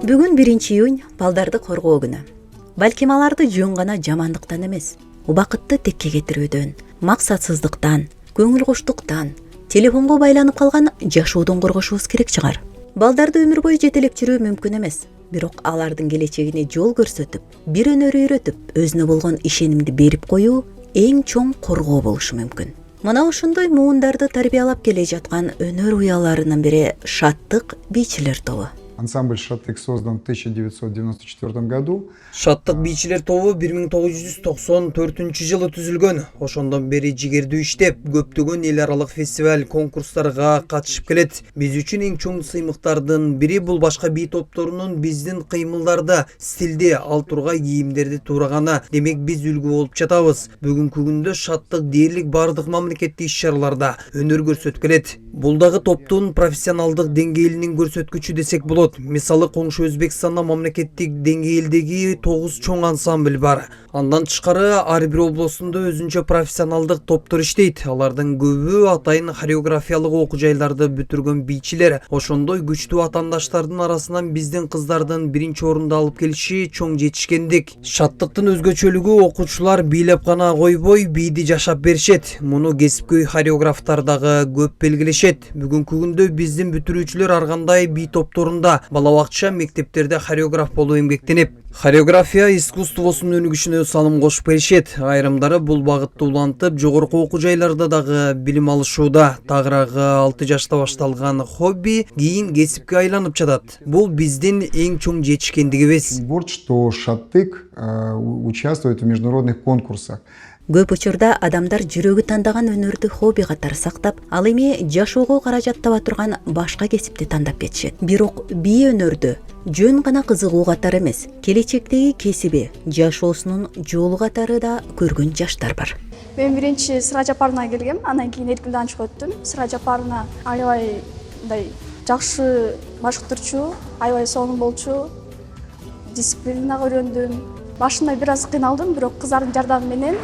Бүгүн 1-июнь балдарды коргоо күнү. Балким аларды жөн гана жамандыктан эмес, убакытты текке кетирүүдөн, максатсыздыктан, көңүл коштуктан, телефонго байланып калган жашоодон коргошубуз керек чыгар. Балдарды өмүр бою жетелеп жүрүү мүмкүн эмес, бирок алардын келечегине жол көрсөтүп, бир өнөр үйрөтүп, өзүнө болгон ишенимди берип коюу эң чоң коргоо болушу мүмкүн. Мына ошондой муундарды тарбиялап келе жаткан өнөр уяларынын бири Шаттык бийчилер тобу. Ансамбль «Шаттык» создан в 1994 году. Шаттык бийчилер тобу 1994 жылы түзүлгөн. Ошондон бери жигердүү иштеп, көптөгөн эл аралык фестиваль, конкурстарга катышып келет. Биз үчүн эң чоң сыймыктардын бири бул башка бий топторунун биздин кыймылдарда, стилде, ал тургай кийимдерди туураганы. Демек биз үлгү болуп жатабыз. Бүгүнкү күндө Шаттык дээрлик бардык мамлекеттик иш-чараларда өнөр көрсөтүп келет. Бул дагы топтун профессионалдык деңгээлинин көрсөткүчү десек болот. Мисалы коңшу Өзбекстанда мамлекеттик деңгээлдеги 9 чоң ансамбль бар. Андан тышкары ар бир облустунда өзүнчө профессионалдык топтор иштейт. Алардын көбү атайын хореографиялык окуу жайларды бүтүргөн бийчилер. Ошондой күчтүү атаандаштардын арасынан биздин кыздардын биринчи орунду алып келиши чоң жетишкендик. Шаттыктын өзгөчөлүгү окуучулар бийлеп гана койбой, бийди жашап беришет. Муну кесипкөй хореографтар дагы көп белгилешет. Бүгүнкү күндө биздин бүтүрүүчүлөр ар кандай бий топторунда, бала бакча, мектептерде хореограф болуп эмгектенип, хореография искусствосунун өнүгүшүнө салым кошуп келишет. Айрымдары бул багытты улантып, жогорку окуу жайларда дагы билим алышууда. Тагыраагы 6 жашта башталган хобби кийин кесипке айланып жатат. Бул биздин эң чоң жетишкендигибиз. Вот что «Шаттык» участвует в международных конкурсах. Көп учурда адамдар жүрөгү тандаган өнөрдү хобби катары сактап, ал эми жашоого каражат таба турган башка кесипти тандап кетишет. Бирок бий өнөрдү жөн гана кызыгуу катары эмес, келечектеги кесиби, жашоосунун жолу катары да көргөн жаштар бар. Мен биринчи Сыра Жапарына келгем, андан кийин Эркүл Данчыга өттүм. Сыра Жапарына аябай жакшы башкырчу, аябай сонун болчу, дисциплинага үйрөндүм. Башында бир аз кыйналдым, бирок кыздардын жардамы менен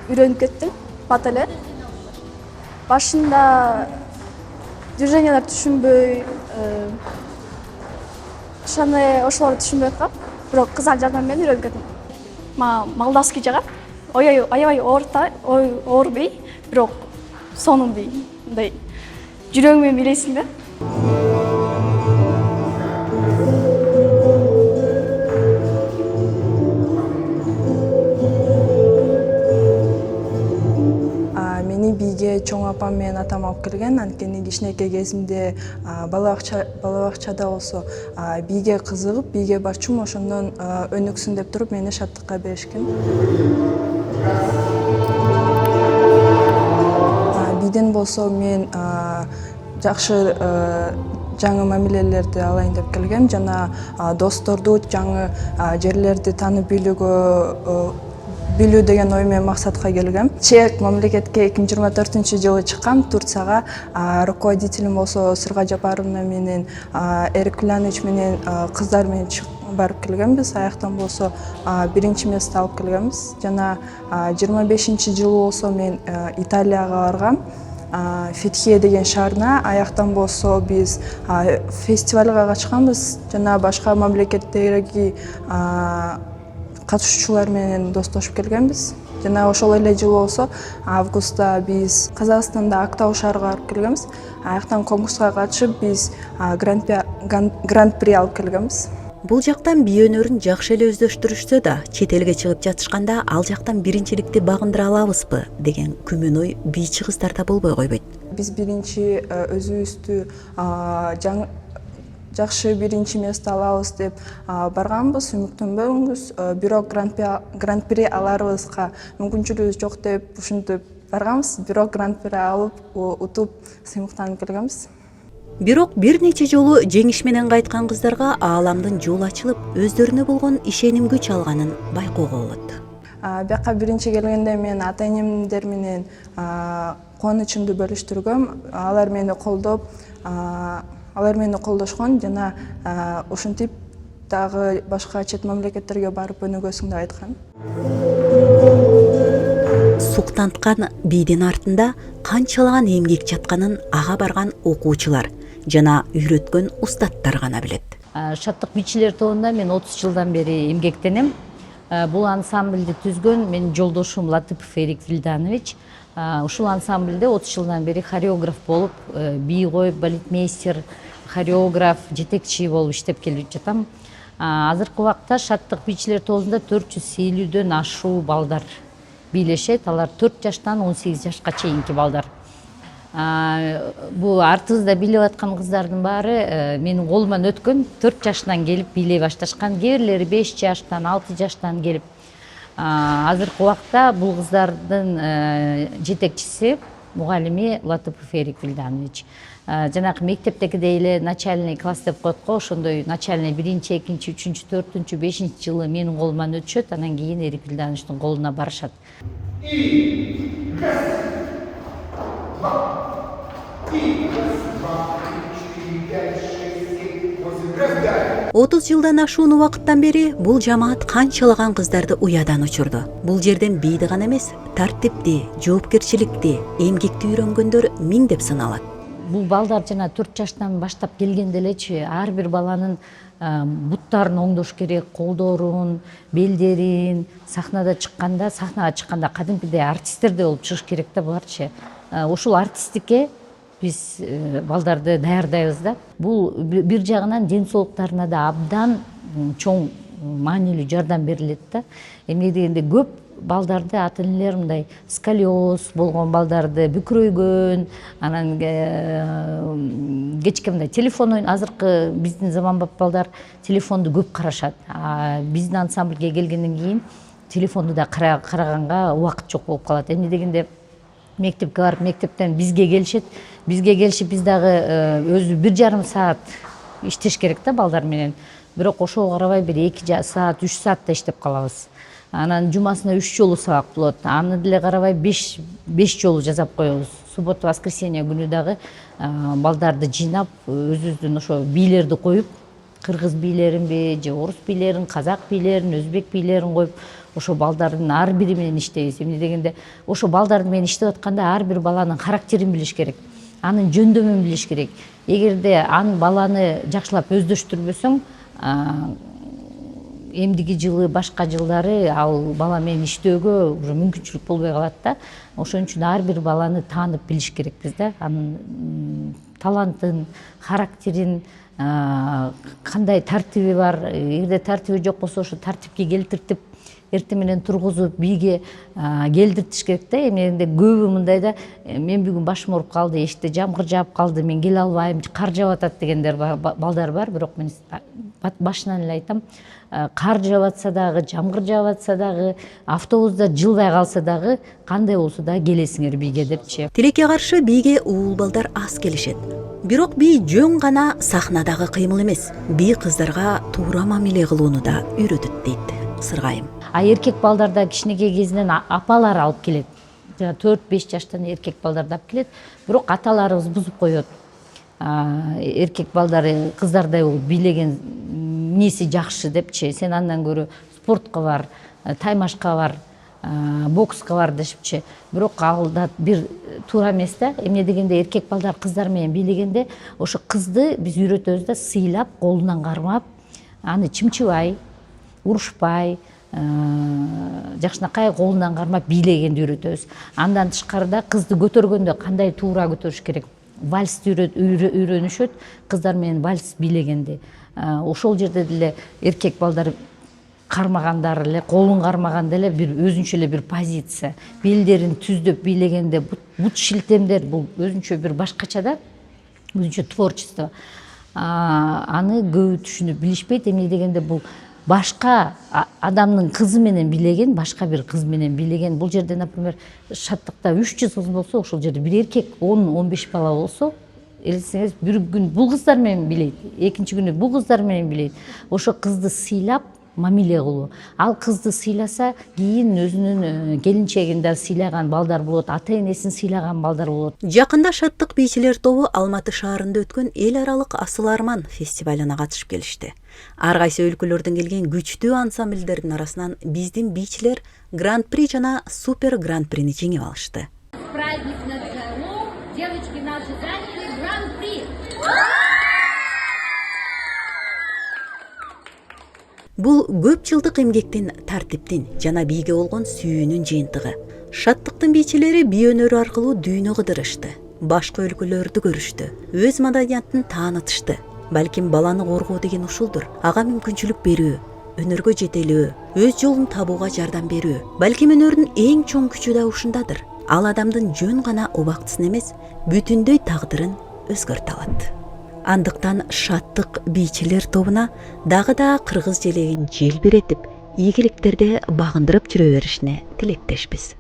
үйрөнүп кеттим бат эле. Башында движениялар түшүнбөй, ошолорду түшүнбөй аткам, бирок кыздардын жардамы менен үйрөнүп кеттим. Молдавский жагат. Аябай оор бий, бирок сонун бий. Мындай жүрөгүң менен бийлейсиң да. Бийге чоң апам менен атам алып келген. Анткени кичинекей кезимде бала бакчада болсо бийге кызыгып, бийге барчумун, ошондон өнүксүн деп туруп мени Шаттыкка беришкен. Бийден болсо мен жакшы жаңы мамилелерди алайын деп келгем, жана досторду, жаңы жерлерди таанып билүү деген ой менен максатка келгем. Чек мамлекетке 2024 жылы чыккам Турцияга. Руководителим болсо Сырга Жапаровна менен Эркүл менен кыздар менен барып келгенбиз. Аяктан болсо биринчи место алып келгенбиз. Жана 25 жылы болсо мен Италияга баргам. Фетхие деген шаарына. Аяктан болсо биз фестивалга катышканбыз. Жана башка мамлекеттердеги катышуучулар менен достошуп келгенбиз. Жана ошол эле жылы болсо августта биз Казакстанда Актау шаарына барып келгенбиз. Аяктан конкурска катышып биз гран-при алып келгенбиз. Бул жактан бий өнөрүн жакшы эле өздөштүрүшсө да, чет элге чыгып жатышканда ал жактан биринчиликти багындыра алабызбы деген күмөн ой бийчи кыздарда болбой койбойт. Биз биринчи өзүбүздү жакшы биринчи место алабыз деп барганбыз, үмүттөнбөңүз. Бирок гран-при аларыбызга мүмкүнчүлүгүбүз жок деп ушинтип барганбыз. Бирок гран-при алып, утуп, сыймыктанып келгенбиз. Бирок бир нече жолу жеңиш менен кайткан кыздарга ааламдын жолу ачылып, өздөрүнө болгон ишеним күч алганын байкоого болот. Бияка биринчи келгенде мен ата-энемдер менен кубанычымды бөлүштүргөм. Алар мени колдошкон жана ушинтип дагы башка чет мамлекеттерге барып өнүгөсүң деп айткан. Суктанткан бийдин артында канчалаган эмгек жатканын ага барган окуучулар жана үйрөткөн устаттар гана билет. Шаттык бийчилер тобунда мен 30 жылдан бери эмгектенем. Бул ансамбльди түзгөн менин жолдошум Латыпов Эрик Вильданович. Ушул ансамбльде 30 жылдан бери хореограф болуп, бий коюп, балетмейстер, хореограф, жетекчи болуп иштеп келип жатам. Азыркы убакта Шаттык бийчилер тобунда 450дөн ашуу балдар бийлешет. Алар 4 жаштан 18 жашка чейинки балдар. Бул артыбызда бийлеп аткан кыздардын баары менин колуман өткөн 4 жашынан келип бийлей башташкан, кээ бирлери 5 жаштан, 6 жаштан келип. Азыркы убакта бул кыздардын жетекчиси мугалими Латыпов Эрик Вильданович. Жанагы мектептегидей эле начальный класс деп коет го, ошондой начальный 1-2, 3, 4, 5 жылы менин колуман өтүшөт, анан кийин Эрик Вильдановичтин колуна барышат. 30 жылдан ашуун убакыттан бери бул жамаат канчалаган кыздарды уядан учурду. Бул жерден бийди гана эмес, тартипти, жоопкерчиликти, эмгекти үйрөнгөндөр миңдеп сыналат. Бул балдар жана 4 жаштан баштап келгенде элечи ар бир баланын буттарын оңдош керек, колдорун, белдерин, сахнага чыкканда кадимкидей артисттерде болуп чыгыш керек да буларчы. Ушул артисттикке биз балдарды даярдайбыз да. Бул бир жагынан ден соолуктарына да абдан чоң маанилүү жардам берилет да. Эмне дегенде көп балдарды ата-энелер мындай сколиоз болгон балдарды бүкүрөйгөн, анан кечке мындай телефон ойун, азыркы биздин заманбап балдар телефонду көп карашат. Биздин ансамбльге келгенден кийин телефонду да караганга убакыт жок болуп калат. Эмне дегенде мектепке барып, мектептен бизге келишет. Бизге келишип биз дагы өзү 1,5 саат иштеш керек да балдар менен. Бирок ошого карабай бир 2 саат, 3 саатта иштеп калабыз. Анан жумасына 3 жолу сабак болот. Аны деле карабай 5 жолу жазап коебуз. Суббота, воскресенье күнү дагы балдарды жыйнап, өзүбүздүн ошо бийлерди коюп, кыргыз бийлеринби, же орус бийлерин, казак бийлерин, өзбек бийлерин коюп, ошо балдардын ар бири менен иштейбиз. Эмне дегенде, ошо балдар менен иштеп атканда ар бир баланын характерин билиш керек, анын жөндөмүн билиш керек. Эгерде аны баланы жакшылап өздөштүрбөсөң, эмдиги жылы, башка жылдары ал бала менен иштөөгө уже мүмкүнчүлүк болбой калат да. Ошон үчүн ар бир баланы таанып билиш керекпиз да. Анын талантын, характерин, кандай тартиби бар. Эгерде тартиби жок болсо, ошо тартипке келтиртип, эртең менен тургузуп, бийге келдиртиш керек да. Эмне дегенде көбү мындай да, мен бүгүн башым ооруп калды, эшикте жамгыр жаап калды, мен келе албайм, кар жаап атат дегендер балдар бар. Бирок мен башынан эле айтам, кар жаап атса дагы, жамгыр жаап атса дагы, автобуста жылбай калса дагы, кандай болсо да келесиңер бийге депчи. Тилекке каршы бийге уул балдар аз келишет. Бирок бий жөн гана сахнадагы кыймыл эмес, бий кыздарга туура мамиле кылууну да үйрөтөт дейт Сыргайым. Эркек балдарда кичинекей кезинен апалар алып келет. 4-5 жаштан эркек балдарды алып келет. Бирок аталарыбыз бузуп коет. Эркек балдары кыздардай болуп бийлеген эмнеси жакшы депчи. Сен андан көрө спортко бар, таймашка бар, бокска бар дешипчи. Бирок ал да бир туура эмес да. Эмне дегенде эркек балдар кыздар менен бийлегенде ошо кызды биз үйрөтөбүз да, сыйлап, колунан кармап, аны чымчыбай, урушпай, жакшынакай колунан кармап бийлегенди үйрөтөбүз. Андан тышкарыда кызды көтөргөндө кандай туура көтөрүш керек. Вальсти үйрөнүшөт, кыздар менен вальс бийлегенди. Ошол жерде деле эркек балдар кармагандар эле, колун кармаганда эле бир өзүнчө эле бир позиция. Белдерин түздөп бийлегенде бут шилтемдер бул өзүнчө бир башкача да, өзүнчө творчество. Аны көбү түшүнүп билишпейт. Эмне дегенде бул башка адамдын кызы менен бийлеген, башка бир кыз менен бийлеген. Бул жерде, например, Шаттыкта 300 кыз болсо, ошол жерде бир эркек 10-15 бала болсо, элесеңиз бир күн бул кыздар менен бийлейт, экинчи күнү бул кыздар менен бийлейт. Ошо кызды сыйлап, мамиле кылуу. Ал кызды сыйласа, кийин өзүнүн келинчегин да сыйлаган балдар болот, ата-энесин сыйлаган балдар болот. Жакында Шаттык бийчилер тобу Алматы шаарында өткөн эл аралык Асыл Арман фестивалына катышып келишти. Ар кайсы өлкөлөрдөн келген күчтүү ансамбльдердин арасынан биздин бийчилер Гран-при жана Супер Гран-прини жеңип алышты. Бул көп жылдык эмгектин, тартиптин жана бийге болгон сүйүүнүн жыйынтыгы. Шаттыктын бийчилери бий өнөрү аркылуу дүйнө кыдырышты, башка өлкөлөрдү көрүштү, өз маданиятын таанытышты. Балким баланы коргоо деген ушулдур. Ага мүмкүнчүлүк берүү, өнөргө жетелөө, өз жолун табууга жардам берүү. Балким өнөрдүн эң чоң күчү да ушундадыр. Ал адамдын жөн гана убактысын эмес, бүтүндөй тагдырын өзгөртө алат. Андыктан шаттык бийчилер тобуна дагы да кыргыз желегин желбиретип, ийгиликтерде багындырып жүрө беришине тилектешпиз.